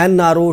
NRO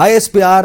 ISPR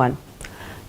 1,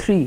3,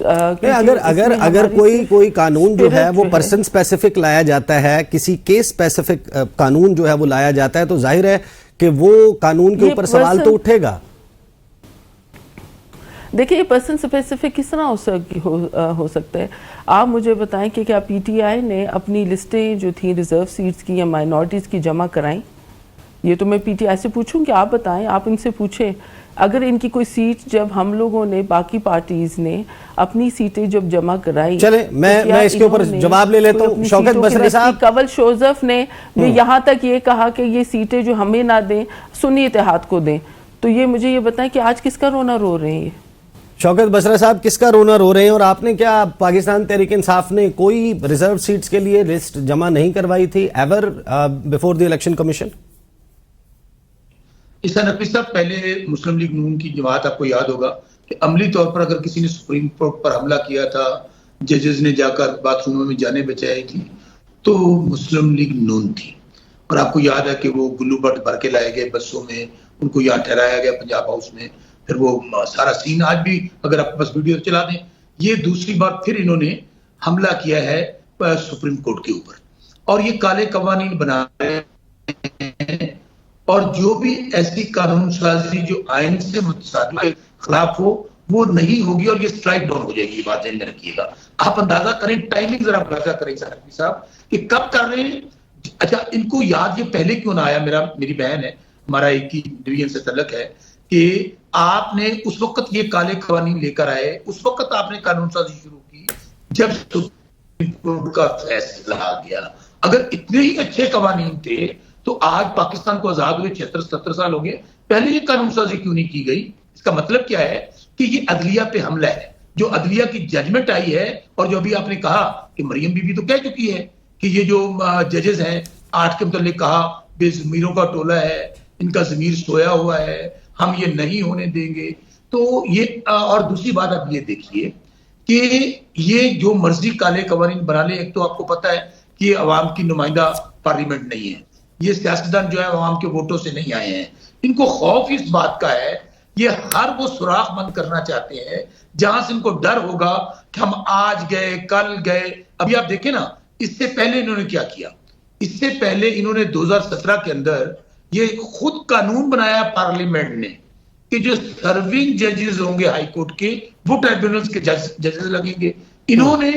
اگر کوئی قانون جو ہے وہ پرسن اسپیسیفک لایا جاتا ہے، کسی کیس اسپیسیفک قانون جو ہے وہ لایا جاتا ہے، تو ظاہر ہے کہ وہ قانون کے اوپر سوال تو اٹھے گا۔ دیکھیں، یہ پرسن اسپیسیفک کس طرح ہو سکتا ہے؟ آپ مجھے بتائیں کہ کیا پی ٹی آئی نے اپنی لسٹیں جو تھیں ریزرو سیٹس کی یا مائنورٹیز کی جمع کرائیں؟ یہ تو میں پی ٹی آئی سے پوچھوں کہ آپ بتائیں، آپ ان سے پوچھیں اگر ان کی کوئی سیٹ جب ہم لوگوں نے باقی پارٹیز نے اپنی سیٹیں جب جمع کرائی، چلیں میں اس کے اوپر جواب لے لیتا ہوں۔ شوکت بصری صاحب، کول شوزف نے بھی یہاں تک یہ کہا کہ یہ سیٹیں جو ہمیں نہ دیں سنی اتحاد کو دیں، تو یہ مجھے یہ بتائیں کہ آج کس کا رونا رو رہے ہیں؟ شوکت بصری صاحب، کس کا رونا رو رہے ہیں؟ اور آپ نے کیا پاکستان تحریک انصاف نے کوئی ریزرو سیٹس کے لیے لسٹ جمع نہیں کروائی تھی ever before the election commission? Ehsan Naqvi صاحب، پہلے مسلم لیگ نون کی جماعت آپ کو یاد ہوگا کہ عملی طور پر اگر کسی نے سپریم کورٹ پر حملہ کیا تھا، ججز نے جا کر باتھ روموں میں جانیں بچائی تھی، تو مسلم لیگ نون تھی۔ اور آپ کو یاد ہے کہ وہ گلو بٹ بھر کے لائے گئے بسوں میں، ان کو یہاں ٹھہرایا گیا پنجاب ہاؤس میں، پھر وہ سارا سین آج بھی اگر آپ بس ویڈیو چلا دیں، یہ دوسری بار پھر انہوں نے حملہ کیا ہے سپریم کورٹ کے اوپر، اور یہ کالے قوانین بنا رہے ہیں، اور جو بھی ایسی قانون سازی جو آئین سے متصادم کے خلاف ہو وہ نہیں ہوگی، اور یہ سٹرائک ڈاؤن ہو جائے گی۔ بات ذہن میں رکھیے گا، آپ اندازہ کریں، ٹائمنگ ذرا اندازہ کریں صاحب کہ کب کر رہے ہیں۔ اچھا، ان کو یاد یہ پہلے کیوں نہ آیا؟ میری بہن ہے، ہمارا ایک ہی ڈویژن سے تعلق ہے، کہ آپ نے اس وقت یہ کالے قوانین لے کر آئے، اس وقت آپ نے قانون سازی شروع کی جب سپریم کورٹ کا فیصلہ آ گیا۔ اگر اتنے ہی اچھے قوانین تھے تو آج پاکستان کو آزاد ہوئے 76-77 سال ہو گئے، پہلے یہ قانون سازی کیوں نہیں کی گئی؟ اس کا مطلب کیا ہے کہ یہ عدلیہ پہ حملہ ہے، جو عدلیہ کی ججمنٹ آئی ہے، اور جو ابھی آپ نے کہا کہ مریم بی بی تو کہہ چکی ہے کہ یہ جو ججز ہیں 8 کے متعلق کہا بے ضمیروں کا ٹولہ ہے، ان کا ضمیر سویا ہوا ہے، ہم یہ نہیں ہونے دیں گے۔ تو یہ اور دوسری بات آپ یہ دیکھیے کہ یہ جو مرضی کالے قوانین بنا لے، ایک تو آپ کو پتا ہے کہ یہ عوام کی نمائندہ پارلیمنٹ نہیں ہے، یہ سیاستدان جو ہے عوام کے ووٹوں سے نہیں آئے ہیں، ان کو خوف اس بات کا ہے، یہ ہر وہ سوراخ بند کرنا چاہتے ہیں جہاں سے ان کو ڈر ہوگا کہ ہم آج گئے کل گئے۔ ابھی آپ دیکھیں نا، اس سے پہلے انہوں نے کیا کیا؟ اس سے پہلے انہوں نے 2017 کے اندر یہ خود قانون بنایا پارلیمنٹ نے کہ جو سرونگ ججز ہوں گے ہائی کورٹ کے، وہ ٹرائبیونلز کے ججز لگیں گے۔ انہوں نے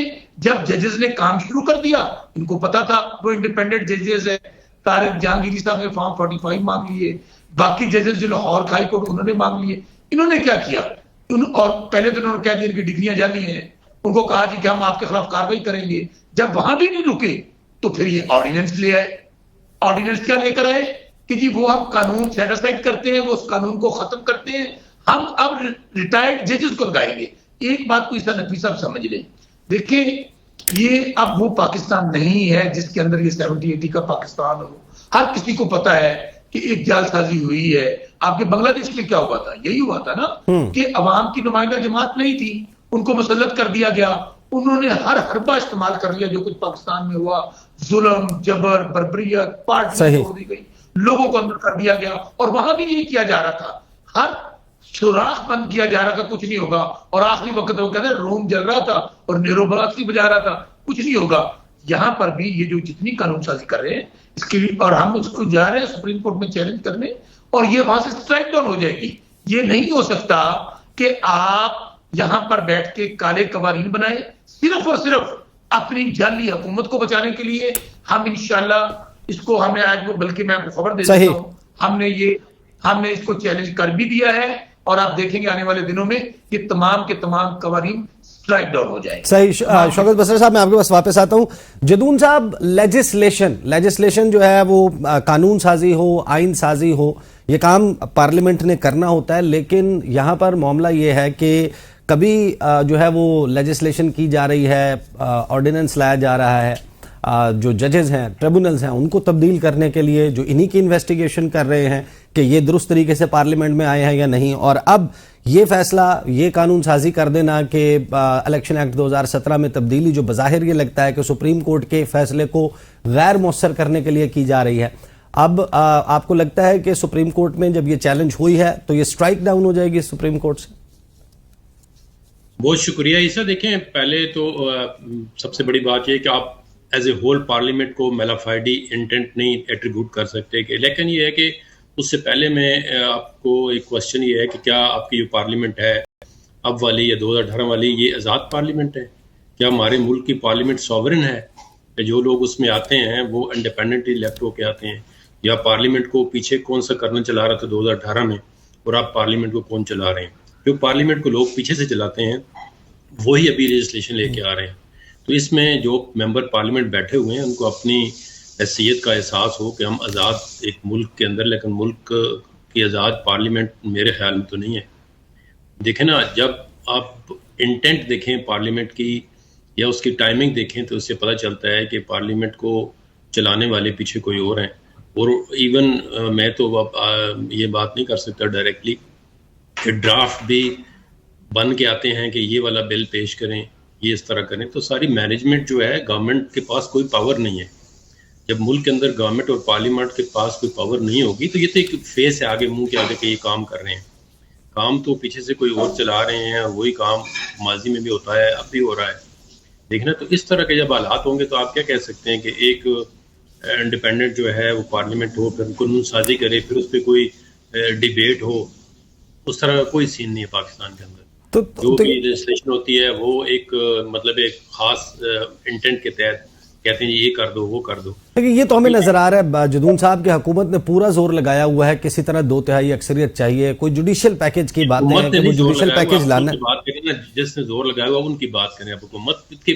جب ججز نے کام شروع کر دیا، ان کو پتا تھا وہ انڈیپینڈنٹ ججز ہے، طارق جہانگیری صاحب نے فارم 45 مانگ لیے، باقی ججز جو لاہور ہائی کورٹ انہوں نے مانگ لیے۔ انہوں نے کیا کیا؟ اور پہلے تو انہوں نے کہہ دیا ان کی ڈگریاں جعلی ہیں، ان کو کہا کہ ہم آپ کے خلاف کارروائی کریں گے۔ جب وہاں بھی نہیں رکے تو پھر یہ آرڈیننس لے آئے۔ آرڈیننس کیا لے کر آئے کہ جی وہ ہم قانون سیٹ اسائڈ کرتے ہیں، وہ اس قانون کو ختم کرتے ہیں، ہم اب ریٹائرڈ ججز کو لگائیں گے۔ ایک بات کو احسان نقوی صاحب سمجھ لیں، دیکھیں یہ اب وہ پاکستان نہیں ہے جس کے اندر یہ 70-80 کا پاکستان ہو۔ ہر کسی کو پتا ہے کہ ایک جعل سازی ہوئی ہے۔ آپ کے بنگلہ دیش میں کیا ہوا تھا؟ یہی ہوا تھا نا کہ عوام کی نمائندہ جماعت نہیں تھی، ان کو مسلط کر دیا گیا، انہوں نے ہر حربہ استعمال کر لیا جو کچھ پاکستان میں ہوا، ظلم، جبر، بربریت، پارٹی چھوڑ دی گئی، لوگوں کو اندر کر دیا گیا، اور وہاں بھی یہی کیا جا رہا تھا، ہر سوراخ بند کیا جا رہا تھا، کچھ نہیں ہوگا۔ اور آخری وقت وہ کہتے ہیں روم جل رہا تھا اور نیرو براسی بجا رہا تھا، کچھ نہیں ہوگا۔ یہاں پر بھی یہ جو جتنی قانون سازی کر رہے ہیں اس کی، اور ہم اس کو جا رہے ہیں سپریم کورٹ میں چیلنج کرنے، اور یہ وہاں سے سٹرائک ڈاؤن ہو جائے گی۔ یہ نہیں ہو سکتا کہ آپ یہاں پر بیٹھ کے کالے قوانین بنائیں صرف اور صرف اپنی جعلی حکومت کو بچانے کے لیے۔ ہم انشاءاللہ اس کو، ہمیں آج وہ، بلکہ میں آپ کو خبر دے دیتا ہوں، ہم نے اس کو چیلنج کر بھی دیا ہے، اور آپ دیکھیں گے آنے والے دنوں میں یہ تمام کے تمام قوانین سٹرائک ڈاؤن ہو جائے۔ صحیح۔ شوکت بصری صاحب، میں آپ کے پاس واپس آتا ہوں۔ جدون صاحب، لیجسلیشن جو ہے وہ قانون سازی ہو، آئین سازی ہو، یہ کام پارلیمنٹ نے کرنا ہوتا ہے، لیکن یہاں پر معاملہ یہ ہے کہ کبھی جو ہے وہ لیجسلیشن کی جا رہی ہے، آرڈیننس لایا جا رہا ہے، جو ججز ہیں، ٹریبونلز ہیں، ان کو تبدیل کرنے کے لیے، جو انہی کی انویسٹیگیشن کر رہے ہیں کہ یہ درست طریقے سے پارلیمنٹ میں آئے ہیں یا نہیں، اور اب یہ فیصلہ، یہ قانون سازی کر دینا کہ الیکشن ایکٹ 2017 میں تبدیلی، جو بظاہر یہ لگتا ہے کہ سپریم کورٹ کے فیصلے کو غیر مؤثر کرنے کے لیے کی جا رہی ہے، اب آپ کو لگتا ہے کہ سپریم کورٹ میں جب یہ چیلنج ہوئی ہے تو یہ سٹرائک ڈاؤن ہو جائے گی سپریم کورٹ سے؟ بہت شکریہ عیسیٰ. دیکھیں پہلے تو سب سے بڑی بات یہ ہے کہ آپ ایز اے ہول پارلیمنٹ کو میلافائڈی انٹینٹ نہیں ایٹریبیوٹ کر سکتے کہ، لیکن یہ ہے کہ اس سے پہلے میں آپ کو ایک کوشچن یہ ہے کہ کیا آپ کی جو پارلیمنٹ ہے اب والی یا 2018 والی یہ آزاد پارلیمنٹ ہے؟ کیا ہمارے ملک کی پارلیمنٹ سوورن ہے کہ جو لوگ اس میں آتے ہیں وہ انڈیپینڈنٹلی الیکٹ ہو کے آتے ہیں؟ یا پارلیمنٹ کو پیچھے کون سا کرنا چلا رہا تھا 2018 میں اور آپ پارلیمنٹ کو کون چلا رہے ہیں؟ جو پارلیمنٹ کو لوگ پیچھے سے چلاتے ہیں وہی ابھی لیجسلیشن لے کے آ رہے ہیں. تو اس میں جو ممبر پارلیمنٹ بیٹھے ہوئے ہیں ان کو اپنی حیثیت کا احساس ہو کہ ہم آزاد ایک ملک کے اندر، لیکن ملک کی آزاد پارلیمنٹ میرے خیال میں تو نہیں ہے. دیکھیں نا، جب آپ انٹینٹ دیکھیں پارلیمنٹ کی یا اس کی ٹائمنگ دیکھیں تو اس سے پتہ چلتا ہے کہ پارلیمنٹ کو چلانے والے پیچھے کوئی اور ہیں. اور ایون میں تو اب یہ بات نہیں کر سکتا ڈائریکٹلی کہ ڈرافٹ بھی بن کے آتے ہیں کہ یہ والا بل پیش کریں، یہ اس طرح کریں. تو ساری مینجمنٹ جو ہے گورنمنٹ کے پاس کوئی پاور نہیں ہے. جب ملک کے اندر گورنمنٹ اور پارلیمنٹ کے پاس کوئی پاور نہیں ہوگی تو یہ تو ایک فیس ہے آگے، منہ کے آگے کہ یہ کام کر رہے ہیں. کام تو پیچھے سے کوئی اور چلا رہے ہیں، اور وہی کام ماضی میں بھی ہوتا ہے، اب بھی ہو رہا ہے. دیکھنا تو اس طرح کے جب حالات ہوں گے تو آپ کیا کہہ سکتے ہیں کہ ایک انڈیپینڈنٹ جو ہے وہ پارلیمنٹ ہو، پھر قانون سازی کرے، پھر اس پہ کوئی ڈیبیٹ ہو. اس طرح کا کوئی سین نہیں ہے پاکستان کے اندر. جو بھی لیجسلیشن ہوتی ہے وہ ایک مطلب ایک خاص انٹینٹ کے تحت کہتے ہیں یہ کر دو وہ کر دو. لیکن یہ تو ہمیں نظر آ رہا ہے جدون صاحب کی حکومت نے پورا زور لگایا ہوا ہے کسی طرح 2/3 اکثریت چاہیے. کوئی جوڈیشل پیکج کی بات ہے کہ وہ جوڈیشل پیکج لانا ہے. جس نے زور لگایا ہوا ان کی بات کریں. اب حکومت کے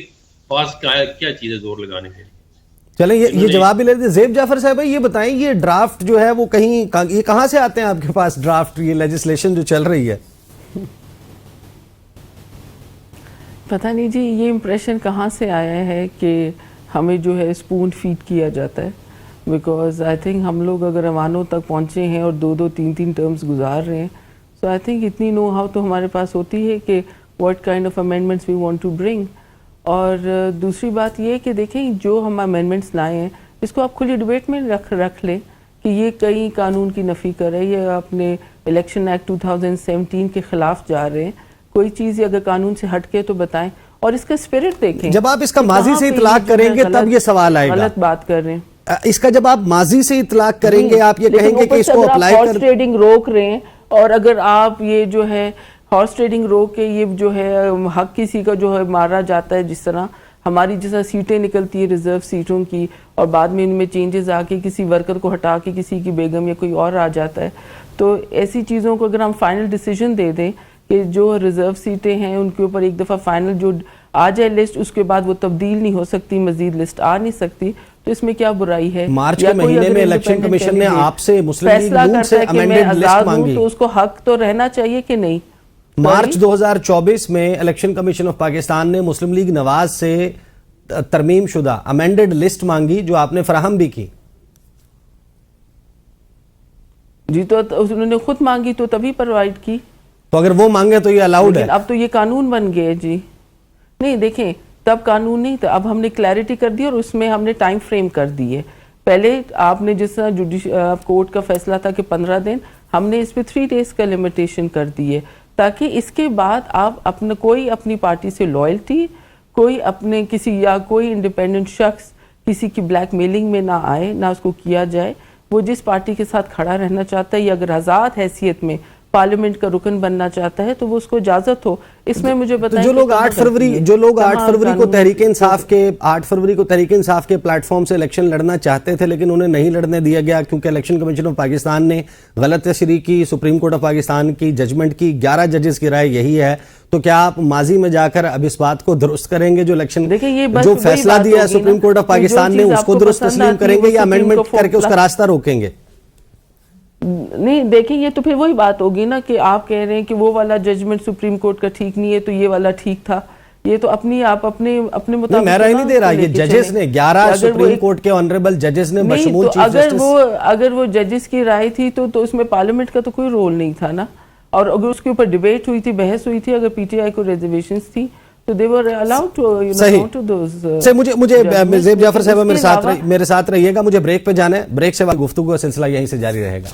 پاس کیا چیز ہے زور لگانے کے لیے؟ چلیں یہ جواب بھی لے لیتے. زیب جعفر صاحب یہ بتائیں، یہ ڈرافٹ جو ہے وہ یہ کہاں سے آتے ہیں آپ کے پاس ڈرافٹ، یہ لیجسلیشن جو چل رہی ہے؟ پتہ نہیں جی، یہ امپریشن کہاں سے آیا ہے کہ ہمیں جو ہے اسپون فیڈ کیا جاتا ہے. بیکاز آئی تھنک ہم لوگ اگر ایوانوں تک پہنچے ہیں اور 2 3 ٹرمز گزار رہے ہیں، سو آئی تھنک اتنی نو ہاؤ تو ہمارے پاس ہوتی ہے کہ what kind of amendments we want to bring. اور دوسری بات یہ کہ دیکھیں جو ہم امینڈمنٹس لائے ہیں اس کو آپ کھلی ڈبیٹ میں رکھ لیں کہ یہ کئی قانون کی نفی کر رہے ہیں یا اپنے الیکشن ایکٹ 2017 کے خلاف جا رہے ہیں. کوئی چیز اگر قانون سے ہٹ کے تو بتائیں اور اس کا اسپرٹ دیکھیں. جب آپ اس کا ماضی سے اطلاق کریں گے تب یہ سوال آئے گا. غلط بات کر رہے ہیں اس کا. جب آپ ماضی سے اطلاق کریں گے آپ یہ کہیں گے کہ اس کو اپلائی ہارس ٹریڈنگ روک رہے ہیں، اور اگر آپ یہ جو ہے ہارس ٹریڈنگ روک کے یہ جو ہے حق کسی کا جو ہے مارا جاتا ہے، جس طرح ہماری جس طرح سیٹیں نکلتی ہیں ریزرو سیٹوں کی اور بعد میں ان میں چینجز آ کے کسی ورکر کو ہٹا کے کسی کی بیگم یا کوئی اور آ جاتا ہے، تو ایسی چیزوں کو اگر ہم فائنل ڈیسیجن دے دیں کہ جو ریزرو سیٹیں ہیں ان کے اوپر ایک دفعہ فائنل جو آ جائے لسٹ، اس کے بعد وہ تبدیل نہیں ہو سکتی، مزید لسٹ آ نہیں سکتی، تو اس میں کیا برائی ہے؟ مارچ کے مہینے میں الیکشن کمیشن نے آپ سے مسلم لیگ نون سے امینڈڈ لسٹ مانگی، تو اس کو حق تو رہنا چاہیے کہ نہیں؟ مارچ 2024 میں الیکشن کمیشن آف پاکستان نے مسلم لیگ نواز سے ترمیم شدہ امینڈڈ لسٹ مانگی جو آپ نے فراہم بھی کی. جی تو انہوں نے خود مانگی تو تبھی پرووائڈ کی. تو اگر وہ مانگے تو یہ الاؤڈ ہے. اب تو یہ قانون بن گئے جی. نہیں دیکھیں تب قانون نہیں تھا، اب ہم نے کلیئرٹی کر دی اور اس میں ہم نے ٹائم فریم کر دی ہے. پہلے آپ نے جس طرح کورٹ کا فیصلہ تھا کہ 15 دن، ہم نے اس پہ 3 days کا لمیٹیشن کر دی ہے تاکہ اس کے بعد آپ کوئی اپنی پارٹی سے لائلٹی، کوئی اپنے کسی یا کوئی انڈیپینڈنٹ شخص کسی کی بلیک میلنگ میں نہ آئے، نہ اس کو کیا جائے. وہ جس پارٹی کے ساتھ کھڑا رہنا چاہتا ہے یا اگر آزاد حیثیت میں پارلیمنٹ کا رکن بننا چاہتا ہے تو وہ اس کو اجازت ہو. اس میں مجھے بتائیں جو لوگ 8 فروری کو تحریک انصاف کے پلیٹ فارم سے الیکشن لڑنا چاہتے تھے لیکن انہیں نہیں لڑنے دیا گیا کیونکہ الیکشن کمیشن آف پاکستان نے غلط تشریح کی، سپریم کورٹ آف پاکستان کی ججمنٹ کی، 11 ججز کی رائے یہی ہے، تو کیا آپ ماضی میں جا کر اب اس بات کو درست کریں گے جو الیکشن جو فیصلہ دیا ہے سپریم کورٹ آف پاکستان نے اس کو درست تسلیم کریں گے یا امینڈمنٹ کر کے اس کا راستہ روکیں گے؟ نہیں دیکھیں یہ تو پھر وہی بات ہوگی نا کہ آپ کہہ رہے ہیں کہ وہ والا ججمنٹ سپریم کورٹ کا ٹھیک نہیں ہے تو یہ والا ٹھیک تھا. یہ تو اپنے مطابق میں رائے نہیں دے رہا، یہ ججز نے 11 سپریم کورٹ کے آنریبل ججز نے بشمول چیف جسٹس، اگر وہ ججز کی رائے تھی تو اس میں پارلیمنٹ کا تو کوئی رول نہیں تھا نا. اور اگر اس کے اوپر ڈیبیٹ ہوئی تھی، بحث ہوئی تھی، اگر پی ٹی آئی کو ریزرویشنز تھی تو they were allowed to to those. مجھے زیب جعفر صاحب میرے ساتھ رہیے گا، مجھے بریک پہ جانا ہے. بریک سے بعد گفتگو کا سلسلہ یہیں سے جاری رہے گا.